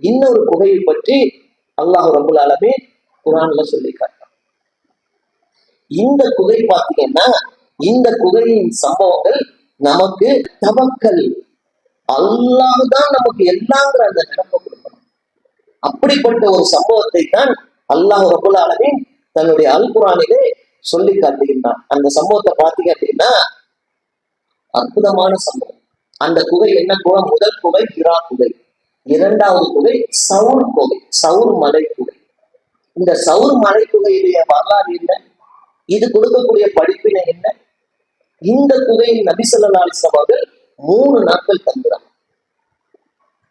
இன்னொரு குகையை பற்றி அல்லாஹ் ரப்பல் ஆலமீன் குர்ஆன்ல சொல்லி காட்டுறான். இந்த குகை பார்த்தீங்கன்னா, இந்த குகையின் சம்பவங்கள் நமக்கு தவக்கல், அல்லாஹ் தான் நமக்கு எல்லாங்கிற அந்த நினைப்பை கொடுக்கணும். அப்படிப்பட்ட ஒரு சம்பவத்தை தான் அல்லாஹ் ரப்பல் ஆலமீன் தன்னுடைய அல் குர்ஆனிலே சொல்லி காட்டுகின்றான். அந்த சம்பவத்தை பார்த்தீங்க அப்படின்னா அற்புதமான சம்பவம். அந்த குகை என்ன குகை? முதல் குகை ஹிரா குகை, இரண்டாவது குகை சவுர் குகை, சவுர் மலை குகை. இந்த சவுர் மலை குகையுடைய வரலாறு என்ன, இது கொடுக்கக்கூடிய படிப்பினை என்ன? இந்த குகையில் நபி ஸல்லல்லாஹு அலைஹி வஸல்லம் அவர்கள் 3 நாட்கள் தங்கினார்.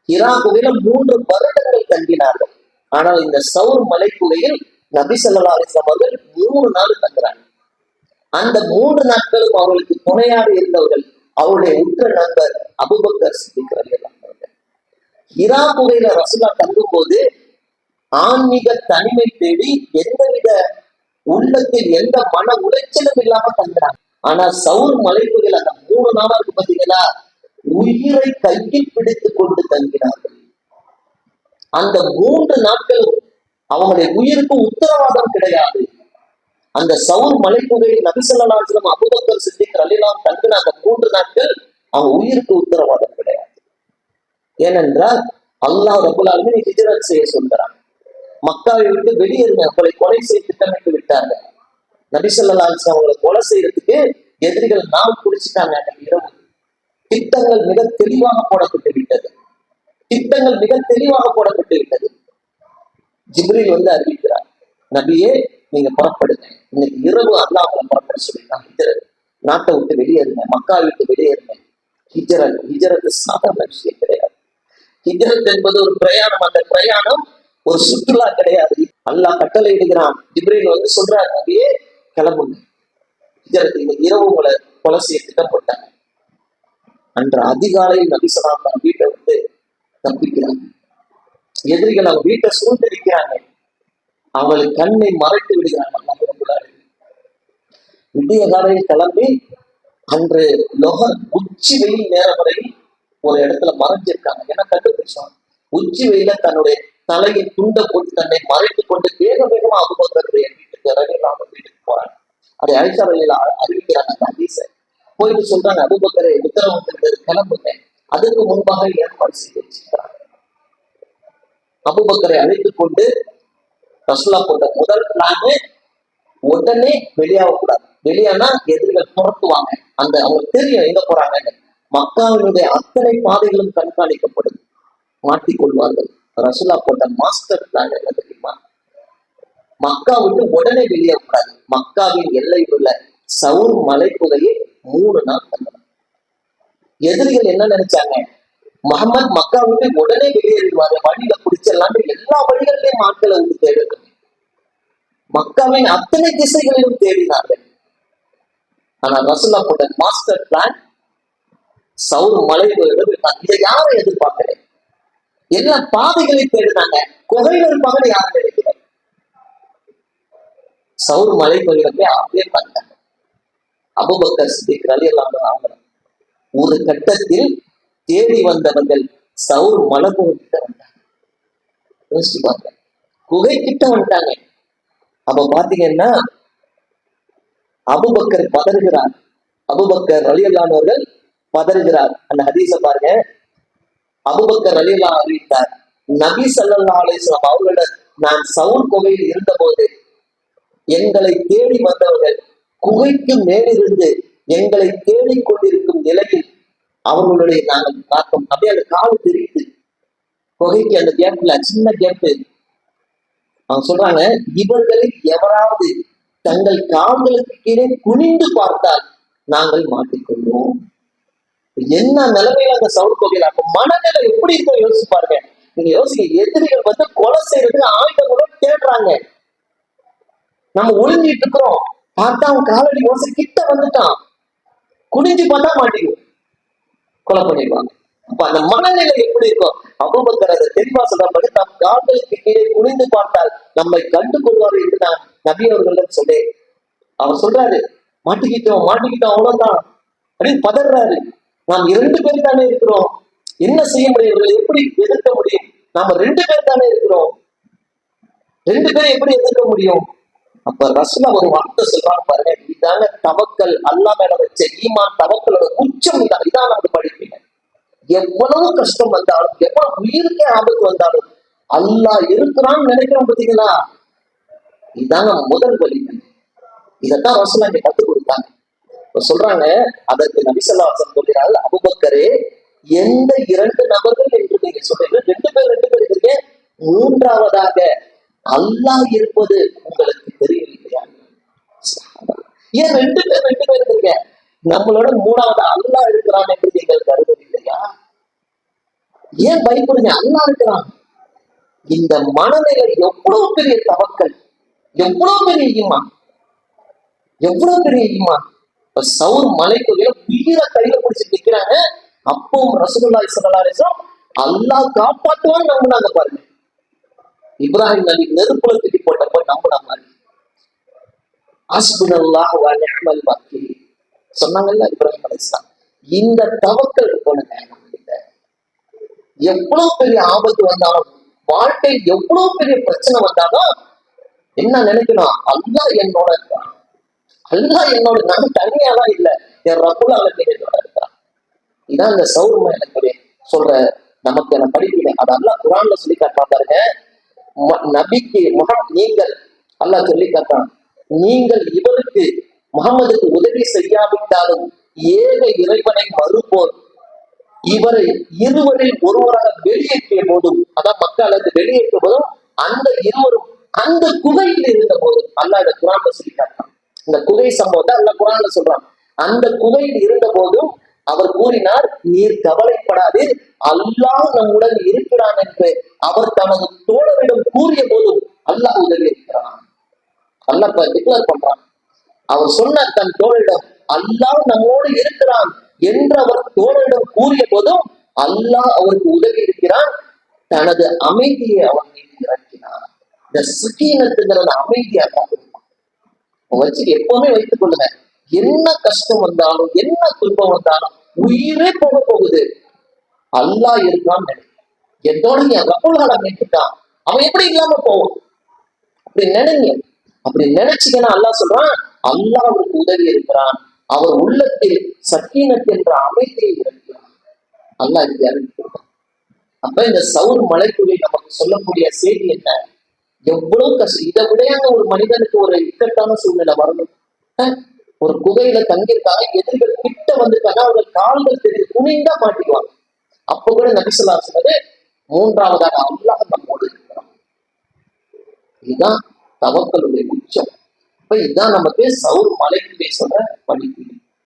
ஹிரா குகையில 3 வருடங்கள் தங்கினார்கள். ஆனால் இந்த சவுர் மலை குகையில் நபி ஸல்லல்லாஹு அலைஹி வஸல்லம் அவர்கள் 3 நாள் தங்குறாங்க. அந்த 3 நாட்களும் அவர்களுக்கு துணையாக இருந்தவர்கள் அவருடைய உற்ற நண்பர் அபூபக்கர் சித்திக் ரலியல்லாஹு அன்ஹு. ஹிரா குகையில ரசூலுல்லாஹ் தங்கும் போது ஆன்மீக தனிமை தேடி எந்தவித உள்ளத்தில் எந்த மன உளைச்சலும் இல்லாம தங்குறாங்க. ஆனா சவுர் மலைக்குகையில் அந்த 3 நாளா இருக்கு பாத்தீங்கன்னா, உயிரை கையில் பிடித்துக் கொண்டு தங்கினார்கள். அந்த 3 நாட்களும் அவங்களுடைய உயிருக்கு உத்தரவாதம் கிடையாது. அந்த சவுர் மலைக்குகையில் நபி ஸல்லல்லாஹு அலைஹி வஸல்லம் அபூபக்கர் சித்திக் ரலியல்லாஹு அன்ஹு தங்கின அந்த 3 நாட்கள் அவங்க உயிருக்கு உத்தரவாதம் கிடையாது. ஏனென்றால் அல்லாஹ் ரப்பல் ஆலமீன் ஹிஜ்ரத் செய்ய சொல்கிறான். மக்காவை விட்டு வெளியேறுங்க, அவங்களை கொலை செய்ய திட்டமிட்டு விட்டார்கள். நபி ஸல்லல்லாஹு அலைஹி வஸல்லம் அவங்களை கொலை செய்யறதுக்கு எதிரிகள் நாள் குடிச்சிட்டாங்க. அன்னைக்கு இரவு திட்டங்கள் மிக தெளிவாக போடப்பட்டு விட்டது. திட்டங்கள் மிக தெளிவாக போடப்பட்டு விட்டது. ஜிப்ரீல் வந்து அறிவிக்கிறார், நபியே நீங்க புறப்படுங்க, இன்னைக்கு இரவு அல்லாஹ் அவங்களை புறப்பட சொல்லிட்டான். ஹிஜ்ரத், நாட்டை விட்டு வெளியேறுங்க, மக்காவை விட்டு வெளியேறுங்க. ஹிஜ்ரத் சாதாரண விஷயம் கிடையாது. ஹிஜ்ரத் என்பது ஒரு பிரயாணம். அந்த பிரயாணம் ஒரு சுற்றுலா கிடையாது. அல்லாஹ் கட்டளை இடுகிறான். ஜிப்ரீல் வந்து சொல்றாரு, நபியே கிளம்புங்க, ஹிஜ்ரத் இன்னைக்கு இரவு உங்களை கொலை செய்ய திட்டம் போட்டாங்க. அன்று அதிகாலையில் நபி ஸல்லல்லாஹு அலைஹி வஸல்லம் வீட்டை வந்து தப்பிக்கிறாங்க. எதிரிகள் அவங்க வீட்டை சூழ்ந்திருக்கிறாங்க. அவங்களுக்கு கண்ணை மறைத்து விடுகிறாங்க. விடிய காலையில் கிளம்பி அன்று லொஹர் உச்சி வெயில் நேரம் வரையில் ஒரு இடத்துல மறைஞ்சிருக்காங்க. ஏன்னா கண்டுபிடிச்சாங்க. உச்சி வெயில தன்னுடைய தலையில் துண்டை போட்டு தன்னை மறைத்துக் கொண்டு வேக வேகமா அபூபக்கருடைய வீட்டுக்கு ரலியல்லாஹு வீட்டுக்கு போறாங்க. அதை ஆயிஷா ரலியல்லாஹு அறிவிக்கிறாங்க. அந்த ஹதீஸை போயிட்டு சொல்றாங்க, அபூபக்கரை உத்தரவு வந்திருக்கிறது, கிளம்புங்க. அதுக்கு முன்பாக ஏற்பாடு செய்து வச்சிருக்கிறாங்க. அபூபக்கரை அழைத்துக் கொண்டு ரசூலுல்லாஹ் போட்ட முதல் பிளான், உடனே வெளியாகக்கூடாது. வெளியானா எதிரிகள் துரத்துவாங்க. அந்த அவங்களுக்கு தெரியும் எங்க போறாங்கன்னு. மக்காவினுடைய அத்தனை பாதைகளும் கண்காணிக்கப்படும், மாட்டிக்கொள்வார்கள். ரசூலுல்லாஹ் போட்ட மாஸ்டர் பிளான் என்ன தெரியுமா? மக்கா விட்டு உடனே வெளியேறக்கூடாது. மக்காவின் எல்லையில் உள்ள சவுர் மலைக்குகையை 3 நாள் தங்கணும். எதிரிகள் என்ன நினைச்சாங்க, முகமது மக்கா விட்டு உடனே வெளியேறிடுவாரு, வழியில பிடிச்சிடலான்னு எல்லா வழிகளிலையும் ஆட்களை விட்டு தேடுது. மக்காவின் அத்தனை திசைகளிலும் தேடினார்கள். ஆனா ரசூலுல்லாஹ் போட்ட மாஸ்டர் பிளான் சவுர் மலை இதை யாரும் எதிர்பார்க்கல. எல்லா பாதைகளை தேடினாங்க. குகையில இருப்பாங்க யாரும் நினைக்கல. சவுர் மலை கோயிலை அப்படியே பார்த்தாங்க. அபூபக்கர் சித்திக் ரலியல்லாஹு அன்ஹு ஒரு கட்டத்தில் தேடி வந்தவர்கள் சவுர் மலை கிட்ட வந்தாங்க. யோசிச்சு பாருங்க, குகை கிட்ட வந்துட்டாங்க. அப்ப பாத்தீங்கன்னா அபூபக்கர் பதறுகிறார். அபூபக்கர் ரலியல்லாஹு அன்ஹு அவர்கள் பதறுகிறார். அந்த ஹதீஸை பாருங்க. அபூபக்கர் ரலியல்லாஹு அன்ஹு அறிவித்தார், நபி ஸல்லல்லாஹு அலைஹி வஸல்லம் அவர்களிடம் நான் சவுர் குகையில் இருந்தபோது எங்களை தேடி வந்தவர்கள் குகைக்கு மேலிருந்து எங்களை தேடிக் கொண்டிருக்கும் நிலையில் அவர்களுடைய நாங்கள் பார்த்தோம். அப்படியே அந்த கால் தெரியுது குகைக்கு, அந்த கேப்ல சின்ன கேப்பு. அவங்க சொல்றாங்க, இவர்களில் எவராவது தங்கள் கால்களுக்கு கீழே குனிந்து பார்த்தால் நாங்கள் மாட்டிக்கொள்வோம். என்ன நிலைமையில அந்த சவுர் கோவில், அப்ப மனநிலை எப்படி இருக்கோ யோசிச்சு பாருங்க. நீங்க யோசிக்க, எதிரிகள் வந்து கொலை செய்யறதுக்கு ஆயுதங்களோட தேடுறாங்க. நம்ம ஒளிஞ்சிட்டு இருக்கிறோம், பார்த்தா அவன் காலடி யோசி கிட்ட வந்துட்டான், குனிஞ்சு பார்த்தா மாட்டிக்கும், கொலை பண்ணிடுவாங்க. அப்ப அந்த மனநிலை எப்படி இருக்கும்? அபூபக்கர் அதை தெளிவா சொல்றாரு, நம் கால்களுக்கு கீழே குனிந்து பார்த்தால் நம்மை கண்டு கொள்வாரு என்று நான் நபி அவர்களிடம் சொன்னேன். அவர் சொல்றாரு, மாட்டிக்கிட்டோம் அவ்வளவுதான் அப்படின்னு பதறாரு. நாம் 2 பேர் தானே இருக்கிறோம், என்ன செய்ய முடியும், இவர்களை எப்படி எதிர்க்க முடியும்? நாம 2 பேர் தானே இருக்கிறோம். 2 பேரும் எப்படி எதிர்க்க முடியும்? அப்ப ரசூலா ஒரு வார்த்தை சொல்றாங்க பாருங்க, இதாங்க தவக்கல், அல்லாஹ் மேல வச்ச ஈமான், தவக்கலோட உச்சம் இதான். இதான் நமக்கு படிப்பீங்க. எவ்வளவு கஷ்டம் வந்தாலும், எவ்வளவு உயிருக்கே ஆபத்து வந்தாலும் அல்லாஹ் இருக்கிறான்னு நினைக்கிறோம் பார்த்தீங்களா, இதாங்க முதல் வழி. இதைத்தான் ரசூலா இங்க கத்துக் கொடுத்தாங்க. சொல்றாங்க, அதற்கு நபி ஸல்லல்லாஹு அலைஹி வஸல்லம் சொல்கிறார்கள், அபூபக்கரே, எந்த 2 நபர்கள் என்று நீங்க சொல்றீங்க, 2 பேர் இருக்கீங்க, மூன்றாவதாக அல்லாஹ் இருப்பது உங்களுக்கு தெரியவில்லையா? ஏன் 2 பேர் இருக்கீங்க, நம்மளோட மூணாவது அல்லாஹ் இருக்கிறான் என்று நீங்கள் கருதவில்லையா? ஏன் பயப்படுங்க? அல்லாஹ் இருக்கிறான். இந்த மனநிலை எவ்வளவு பெரிய தவக்கல், எவ்வளவு பெரிய ஈமான், எவ்வளவு பெரிய ஈமான். இப்ப சவுர் மலைக்குள்ள உயிரை கையில பிடிச்சு நிக்கிறாங்க. அப்பவும் ரசூலுல்லாஹி ஸல்லல்லாஹு அலைஹி வஸல்லம் அல்லாஹ் காப்பாற்றுவான்னு நம்பினாங்க பாருங்க. இப்ராஹிம் நபி நெருப்புல தூக்கி போட்டப்ப நம்பின மாதிரி ஹஸ்புனல்லாஹு வ நிஅமல் வக்கீல் சொன்னாங்கல்ல இப்ராஹிம் அலைஹிஸ்ஸலாம். இந்த தவக்கல் இருக்கணுங்க நம்மகிட்ட. எவ்வளவு பெரிய ஆபத்து வந்தாலும், வாழ்க்கை எவ்வளவு பெரிய பிரச்சனை வந்தாலும் என்ன நினைக்கணும்? அல்லாஹ் என்னோட இருக்கான், அல்லாஹ் என்னோட, நான் தனியாதான் இல்ல, என் ரப்புல் ஆலமீன் என்னோட இருக்கான். இதான் இந்த சௌர் மலைக்குரிய சொல்ற நமக்கு என்ன படிப்பீங்க. அது அல்லாஹ் குர்ஆன்ல சொல்லி காட்டுறான் பாருங்க. நபிக்கு நீங்கள் அல்லாஹ் சொல்லி காட்டுறான், நீங்கள் இவருக்கு முகமதுக்கு உதவி செய்யாவிட்டாலும் ஏக இறைவனை மறுப்போர் இவரை இருவரில் ஒருவராக வெளியேற்றிய போதும், அதான் மக்கள் அது வெளியேற்றிய போதும், அந்த இருவரும் அந்த குகையில் இருந்த போதும், அல்லாஹ் இந்த குர்ஆன்ல சொல்லி காட்டுறான். இந்த குகை சம்பவத்தை அல்லாஹ் குர்ஆன்ல சொல்றான். அந்த குகையில் இருந்த போதும் அவர் கூறினார், நீர் கவலைப்படாது, அல்லாஹ் நம்முடன் இருக்கிறான் என்று அவர் தனது தோழரிடம் கூறிய போதும் அல்லாஹ் உதவி இருக்கிறான். அல்லாஹ் டிக்ளேர் பண்றான். அவர் சொன்ன தன் தோழரிடம் அல்லாஹ் நம்மோடு இருக்கிறான் என்று அவர் தோழரிடம் கூறிய போதும் அல்லாஹ் அவருக்கு உதவி இருக்கிறான். தனது அமைதியை அவன் மீது இறக்கினார். இந்த சுகீனத்துங்கிறத அமைதியாக வச்சு எப்பவுமே வைத்துக் கொள்ளுங்க. என்ன கஷ்டம் வந்தாலும், என்ன துன்பம் வந்தாலும், உயிரே போக போகுது, அல்லாஹ் இருக்கான்னு எதோட என் ரப்புல் ஆலமீன் கேட்டான், அவன் எப்படி இல்லாம போவோம்? அப்படி நினைங்க. அப்படி நினைச்சீங்கன்னா அல்லாஹ் சொல்றான், அல்லாஹ் அவருக்கு உதவி இருக்கிறான், அவர் உள்ளத்தில் சக்கீனத் என்ற அமைதியை இருக்கிறான். அல்லாஹ் இது அறிவிக்கிறான். அப்ப இந்த சவுர் மலைக்குள்ளே நமக்கு சொல்லக்கூடிய செய்தி என்ன? எவ்வளவு கஷ்டம். இதை விடையாங்க ஒரு மனிதனுக்கு ஒரு இக்கட்டான சூழ்நிலை வரணும். ஒரு குகையில தங்கியிருக்காங்க, எதிரிகள் கிட்ட வந்துட்டாங்க, அவர்கள் கால்கள் தெரிஞ்சு துணிந்தா மாட்டிக்குவாங்க. அப்ப கூட நபி ஸல்லல்லாஹு அலைஹி வஸல்லம் சொன்னது, மூன்றாவதாக அல்லாஹ் நம்மோடு இருக்கிறான். இதுதான் தவக்கலுடைய உச்சம். இப்ப இதுதான் நமக்கு சவுர் மலைக்குள்ளே சொல்ற படிப்பு.